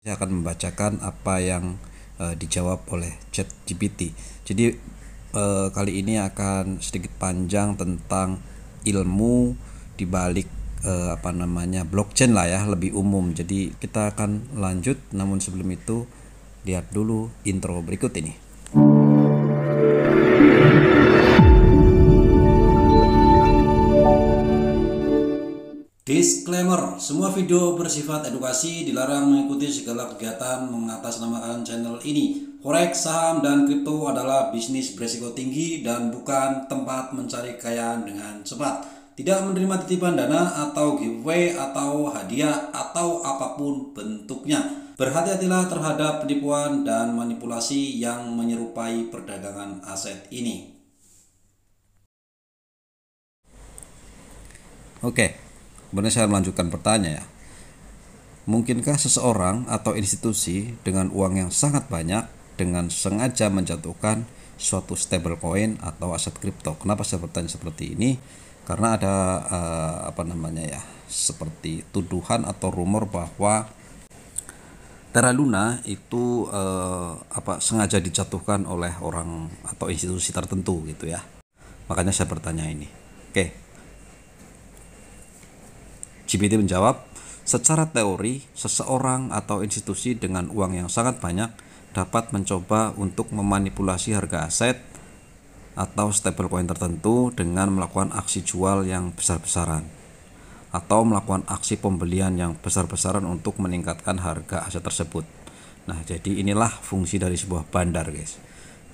Saya akan membacakan apa yang dijawab oleh ChatGPT. Jadi kali ini akan sedikit panjang tentang ilmu di balik blockchain lah ya, lebih umum. Jadi kita akan lanjut, namun sebelum itu lihat dulu intro berikut ini. Disclaimer, semua video bersifat edukasi, dilarang mengikuti segala kegiatan mengatasnamakan channel ini. Forex, saham, dan kripto adalah bisnis beresiko tinggi dan bukan tempat mencari kekayaan dengan cepat. Tidak menerima titipan dana atau giveaway atau hadiah atau apapun bentuknya. Berhati-hatilah terhadap penipuan dan manipulasi yang menyerupai perdagangan aset ini. Oke. Kemudian saya melanjutkan pertanyaan ya. Mungkinkah seseorang atau institusi dengan uang yang sangat banyak dengan sengaja menjatuhkan suatu stablecoin atau aset kripto? Kenapa saya bertanya seperti ini? Karena ada seperti tuduhan atau rumor bahwa Terra Luna itu sengaja dijatuhkan oleh orang atau institusi tertentu gitu ya. Makanya saya bertanya ini. Oke. GPT menjawab, secara teori, seseorang atau institusi dengan uang yang sangat banyak dapat mencoba untuk memanipulasi harga aset atau stablecoin tertentu dengan melakukan aksi jual yang besar-besaran atau melakukan aksi pembelian yang besar-besaran untuk meningkatkan harga aset tersebut. Nah, jadi inilah fungsi dari sebuah bandar, guys.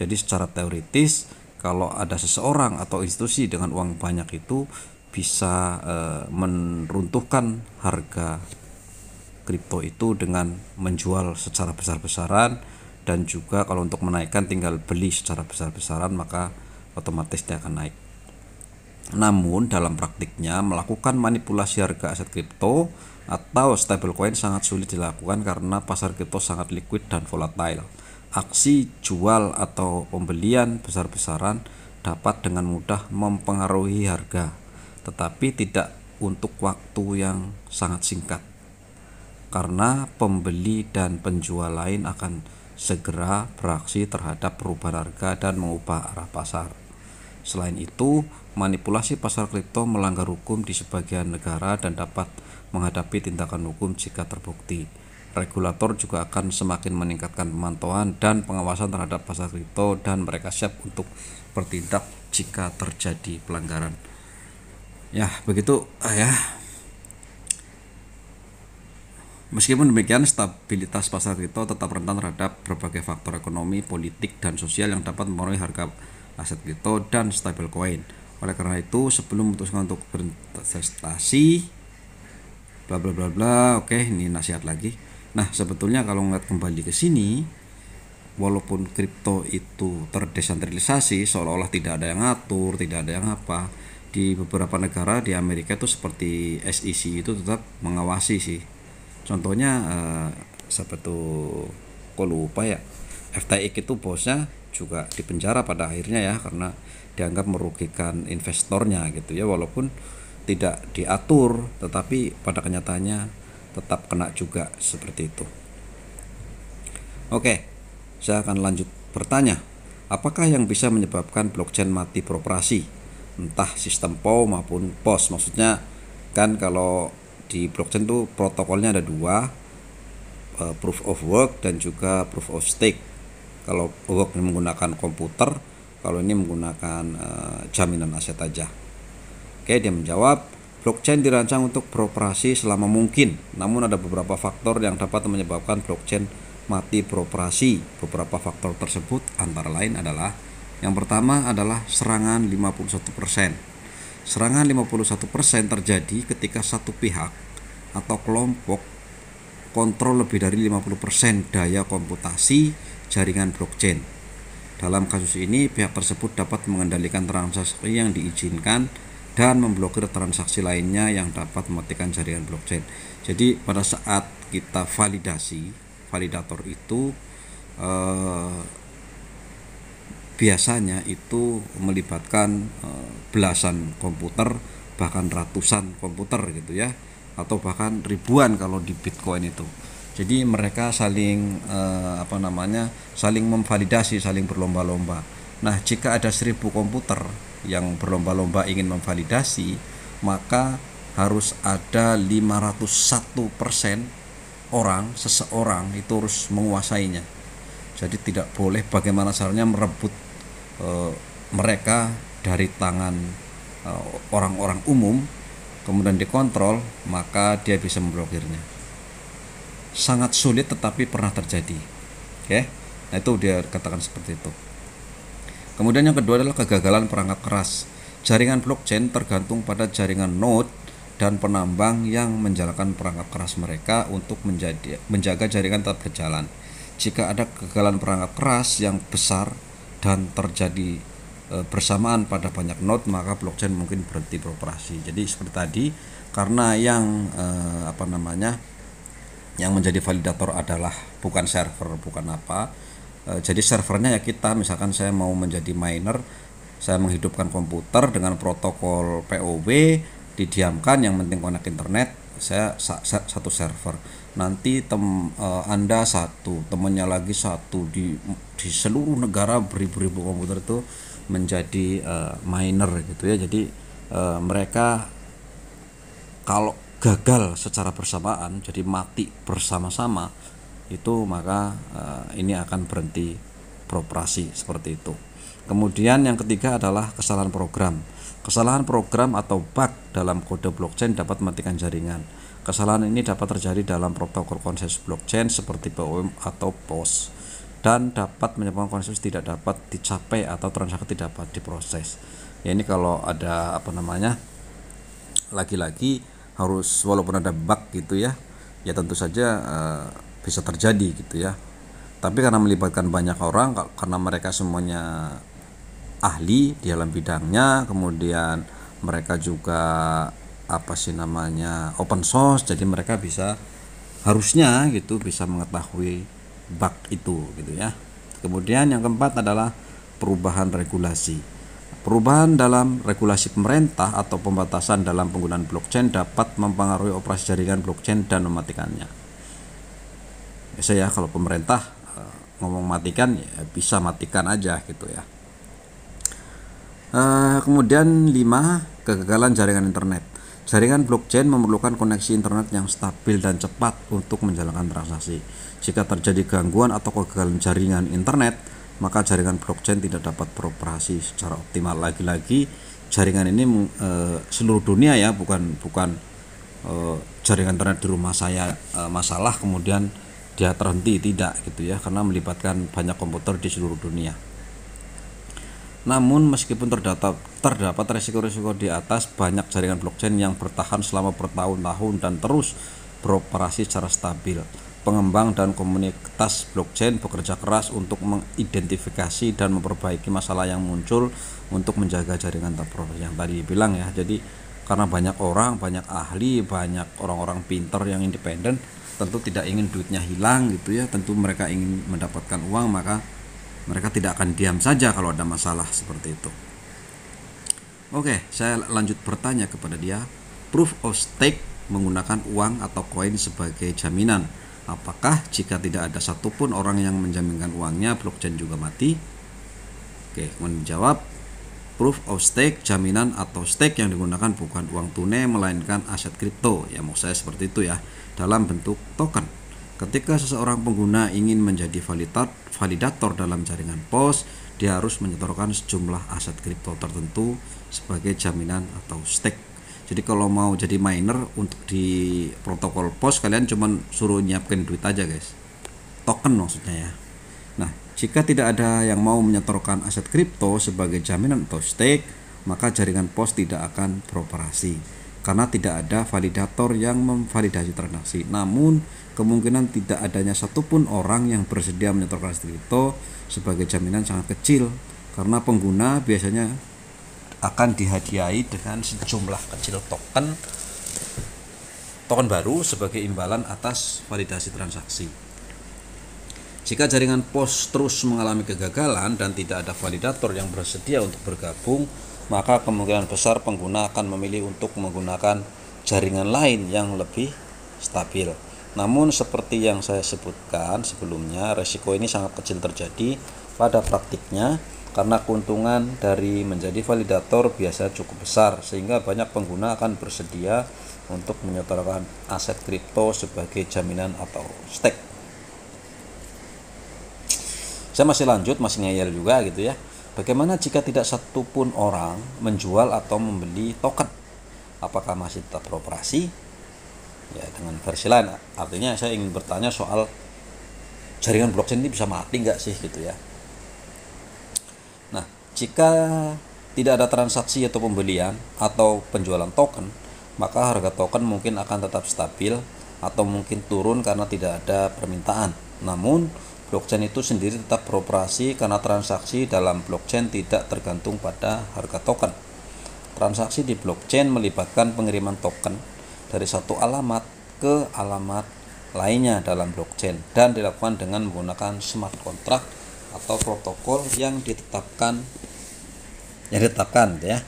Jadi secara teoritis, kalau ada seseorang atau institusi dengan uang banyak itu bisa meruntuhkan harga kripto itu dengan menjual secara besar-besaran, dan juga kalau untuk menaikkan tinggal beli secara besar-besaran, maka otomatis dia akan naik. Namun dalam praktiknya melakukan manipulasi harga aset kripto atau stablecoin sangat sulit dilakukan karena pasar kripto sangat liquid dan volatile. Aksi jual atau pembelian besar-besaran dapat dengan mudah mempengaruhi harga, tetapi tidak untuk waktu yang sangat singkat, karena pembeli dan penjual lain akan segera beraksi terhadap perubahan harga dan mengubah arah pasar. Selain itu, manipulasi pasar kripto melanggar hukum di sebagian negara dan dapat menghadapi tindakan hukum jika terbukti. Regulator juga akan semakin meningkatkan pemantauan dan pengawasan terhadap pasar kripto, dan mereka siap untuk bertindak jika terjadi pelanggaran. Ya, begitu ya. Meskipun demikian, stabilitas pasar kripto tetap rentan terhadap berbagai faktor ekonomi, politik, dan sosial yang dapat mempengaruhi harga aset kripto dan stablecoin. Oleh karena itu, sebelum memutuskan untuk berinvestasi, bla bla bla bla, oke, ini nasihat lagi. Nah, sebetulnya kalau ngeliat kembali ke sini, walaupun kripto itu terdesentralisasi, seolah-olah tidak ada yang ngatur, tidak ada yang apa, di beberapa negara di Amerika itu seperti SEC itu tetap mengawasi sih. Contohnya kok lupa ya, FTX itu bosnya juga dipenjara pada akhirnya ya, karena dianggap merugikan investornya gitu ya, walaupun tidak diatur tetapi pada kenyataannya tetap kena juga seperti itu. Oke, saya akan lanjut bertanya, apakah yang bisa menyebabkan blockchain mati beroperasi, entah sistem POW maupun POS? Maksudnya kan kalau di blockchain tuh protokolnya ada dua, proof of work dan juga proof of stake. Kalau work menggunakan komputer, kalau ini menggunakan jaminan aset aja. Oke, dia menjawab, blockchain dirancang untuk beroperasi selama mungkin, namun ada beberapa faktor yang dapat menyebabkan blockchain mati beroperasi. Beberapa faktor tersebut antara lain adalah, yang pertama adalah serangan 51%. Serangan 51% terjadi ketika satu pihak atau kelompok kontrol lebih dari 50% daya komputasi jaringan blockchain. Dalam kasus ini, pihak tersebut dapat mengendalikan transaksi yang diizinkan dan memblokir transaksi lainnya yang dapat mematikan jaringan blockchain. Jadi pada saat kita validasi, validator itu biasanya itu melibatkan belasan komputer, bahkan ratusan komputer gitu ya, atau bahkan ribuan kalau di Bitcoin itu. Jadi mereka saling saling memvalidasi, saling berlomba-lomba. Nah, jika ada 1000 komputer yang berlomba-lomba ingin memvalidasi, maka harus ada 501% seseorang itu harus menguasainya. Jadi tidak boleh bagaimana caranya merebut mereka dari tangan orang-orang umum, kemudian dikontrol, maka dia bisa memblokirnya. Sangat sulit tetapi pernah terjadi. Oke. Nah, itu dia katakan seperti itu. Kemudian yang kedua adalah kegagalan perangkat keras. Jaringan blockchain tergantung pada jaringan node dan penambang yang menjalankan perangkat keras mereka untuk menjaga jaringan tetap berjalan. Jika ada kegagalan perangkat keras yang besar dan terjadi bersamaan pada banyak node, maka blockchain mungkin berhenti beroperasi. Jadi seperti tadi, karena yang yang menjadi validator adalah bukan server, bukan apa. Jadi servernya ya kita, misalkan saya mau menjadi miner, saya menghidupkan komputer dengan protokol POW, didiamkan, yang penting connect internet, saya satu server. Nanti Anda satu, temannya lagi satu, di seluruh negara beribu-ribu komputer itu menjadi miner gitu ya. Jadi mereka kalau gagal secara bersamaan, jadi mati bersama-sama, itu maka ini akan berhenti beroperasi seperti itu. Kemudian yang ketiga adalah kesalahan program. Kesalahan program atau bug dalam kode blockchain dapat mematikan jaringan. Kesalahan ini dapat terjadi dalam protokol konsensus blockchain seperti POM atau POS, dan dapat menyebabkan konsensus tidak dapat dicapai atau transaksi tidak dapat diproses. Ya, ini kalau ada lagi-lagi harus, walaupun ada bug gitu ya tentu saja bisa terjadi gitu ya. Tapi karena melibatkan banyak orang, karena mereka semuanya ahli di dalam bidangnya, kemudian mereka juga open source, jadi mereka harusnya bisa mengetahui bug itu gitu ya. Kemudian yang keempat adalah perubahan regulasi. Perubahan dalam regulasi pemerintah atau pembatasan dalam penggunaan blockchain dapat mempengaruhi operasi jaringan blockchain dan mematikannya. Biasa ya, kalau pemerintah ngomong matikan, ya bisa matikan aja gitu ya. Kemudian 5, kegagalan jaringan internet. Jaringan blockchain memerlukan koneksi internet yang stabil dan cepat untuk menjalankan transaksi. Jika terjadi gangguan atau kegagalan jaringan internet, maka jaringan blockchain tidak dapat beroperasi secara optimal. Lagi-lagi jaringan ini seluruh dunia ya, bukan jaringan internet di rumah saya masalah kemudian dia terhenti, tidak gitu ya, karena melibatkan banyak komputer di seluruh dunia. Namun meskipun terdapat resiko-resiko di atas, banyak jaringan blockchain yang bertahan selama bertahun-tahun dan terus beroperasi secara stabil. Pengembang dan komunitas blockchain bekerja keras untuk mengidentifikasi dan memperbaiki masalah yang muncul untuk menjaga jaringan terproses. Yang tadi bilang ya, jadi karena banyak orang, banyak ahli, banyak orang-orang pintar yang independen, tentu tidak ingin duitnya hilang gitu ya, tentu mereka ingin mendapatkan uang, maka mereka tidak akan diam saja kalau ada masalah seperti itu. Oke, saya lanjut bertanya kepada dia. Proof of stake menggunakan uang atau koin sebagai jaminan. Apakah jika tidak ada satupun orang yang menjaminkan uangnya, blockchain juga mati? Oke, menjawab, proof of stake, jaminan atau stake yang digunakan bukan uang tunai melainkan aset kripto. Ya, mau saya seperti itu ya, dalam bentuk token. Ketika seseorang pengguna ingin menjadi validator dalam jaringan POS, dia harus menyetorkan sejumlah aset kripto tertentu sebagai jaminan atau stake. Jadi kalau mau jadi miner untuk di protokol POS, kalian cuma suruh nyiapkan duit aja guys, token maksudnya ya. Nah, jika tidak ada yang mau menyetorkan aset kripto sebagai jaminan atau stake, maka jaringan POS tidak akan beroperasi karena tidak ada validator yang memvalidasi transaksi. Namun kemungkinan tidak adanya satupun orang yang bersedia menyetorkan aset kripto sebagai jaminan sangat kecil, karena pengguna biasanya akan dihadiahi dengan sejumlah kecil token baru sebagai imbalan atas validasi transaksi. Jika jaringan POS terus mengalami kegagalan dan tidak ada validator yang bersedia untuk bergabung, maka kemungkinan besar pengguna akan memilih untuk menggunakan jaringan lain yang lebih stabil. Namun seperti yang saya sebutkan sebelumnya, resiko ini sangat kecil terjadi pada praktiknya karena keuntungan dari menjadi validator biasa cukup besar, sehingga banyak pengguna akan bersedia untuk menyetorkan aset kripto sebagai jaminan atau stake. Saya masih lanjut, masih ngeyel juga gitu ya. Bagaimana jika tidak satupun orang menjual atau membeli token? Apakah masih tetap beroperasi? Ya, dengan versi lain, artinya saya ingin bertanya soal jaringan blockchain ini bisa mati nggak sih gitu ya. Nah, jika tidak ada transaksi atau pembelian atau penjualan token, maka harga token mungkin akan tetap stabil atau mungkin turun karena tidak ada permintaan. Namun blockchain itu sendiri tetap beroperasi karena transaksi dalam blockchain tidak tergantung pada harga token. Transaksi di blockchain melibatkan pengiriman token dari satu alamat ke alamat lainnya dalam blockchain dan dilakukan dengan menggunakan smart contract atau protokol yang ditetapkan ya.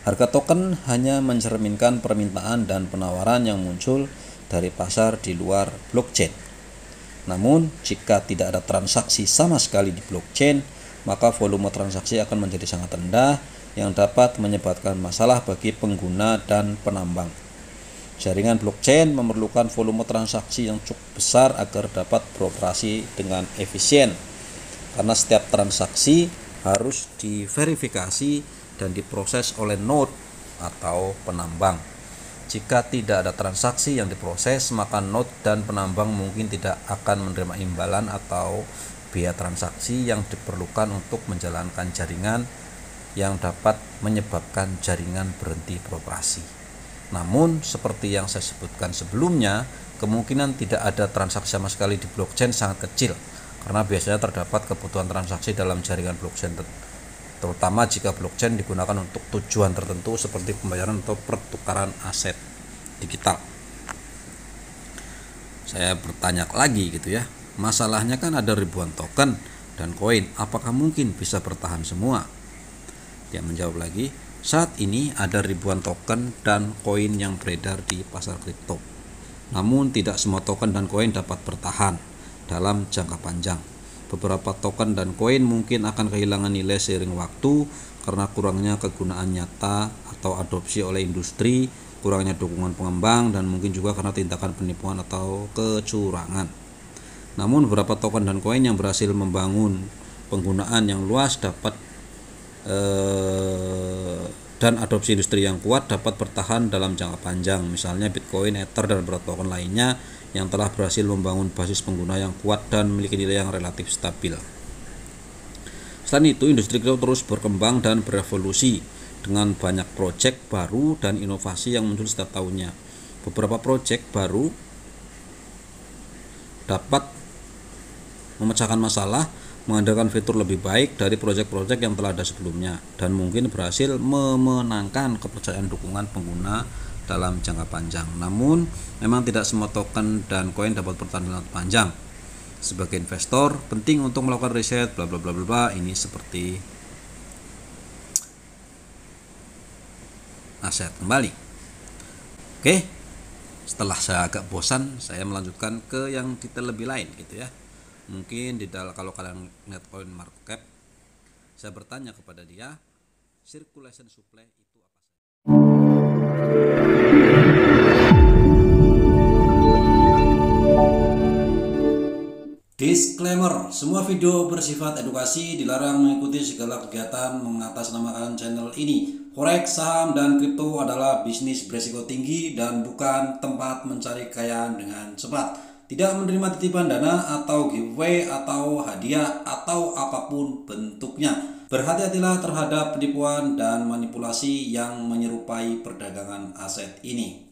Harga token hanya mencerminkan permintaan dan penawaran yang muncul dari pasar di luar blockchain. Namun, jika tidak ada transaksi sama sekali di blockchain, maka volume transaksi akan menjadi sangat rendah yang dapat menyebabkan masalah bagi pengguna dan penambang. Jaringan blockchain memerlukan volume transaksi yang cukup besar agar dapat beroperasi dengan efisien, karena setiap transaksi harus diverifikasi dan diproses oleh node atau penambang. Jika tidak ada transaksi yang diproses, maka node dan penambang mungkin tidak akan menerima imbalan atau biaya transaksi yang diperlukan untuk menjalankan jaringan, yang dapat menyebabkan jaringan berhenti beroperasi. Namun, seperti yang saya sebutkan sebelumnya, kemungkinan tidak ada transaksi sama sekali di blockchain sangat kecil, karena biasanya terdapat kebutuhan transaksi dalam jaringan blockchain, terutama jika blockchain digunakan untuk tujuan tertentu seperti pembayaran atau pertukaran aset digital. Saya bertanya lagi gitu ya, masalahnya kan ada ribuan token dan koin, apakah mungkin bisa bertahan semua? Dia menjawab lagi, saat ini ada ribuan token dan koin yang beredar di pasar kripto. Namun tidak semua token dan koin dapat bertahan dalam jangka panjang. Beberapa token dan koin mungkin akan kehilangan nilai seiring waktu karena kurangnya kegunaan nyata atau adopsi oleh industri, kurangnya dukungan pengembang, dan mungkin juga karena tindakan penipuan atau kecurangan. Namun beberapa token dan koin yang berhasil membangun penggunaan yang luas dan adopsi industri yang kuat dapat bertahan dalam jangka panjang. Misalnya Bitcoin, Ether, dan beberapa token lainnya yang telah berhasil membangun basis pengguna yang kuat dan memiliki nilai yang relatif stabil. Selain itu, industri kripto terus berkembang dan berevolusi dengan banyak proyek baru dan inovasi yang muncul setiap tahunnya. Beberapa proyek baru dapat memecahkan masalah, mengandalkan fitur lebih baik dari proyek-proyek yang telah ada sebelumnya, dan mungkin berhasil memenangkan kepercayaan dukungan pengguna dalam jangka panjang. Namun, memang tidak semua token dan koin dapat bertahan dalam panjang. Sebagai investor, penting untuk melakukan riset bla bla bla bla. Ini seperti aset kembali. Oke, setelah saya agak bosan, saya melanjutkan ke yang detail lebih lain gitu ya. Mungkin kalau kalian lihat koin market cap, saya bertanya kepada dia, circulation supply itu apa saja? Disclaimer, semua video bersifat edukasi, dilarang mengikuti segala kegiatan mengatasnamakan channel ini. Forex, saham, dan kripto adalah bisnis berisiko tinggi dan bukan tempat mencari kekayaan dengan cepat. Tidak menerima titipan dana atau giveaway atau hadiah atau apapun bentuknya. Berhati-hatilah terhadap penipuan dan manipulasi yang menyerupai perdagangan aset ini.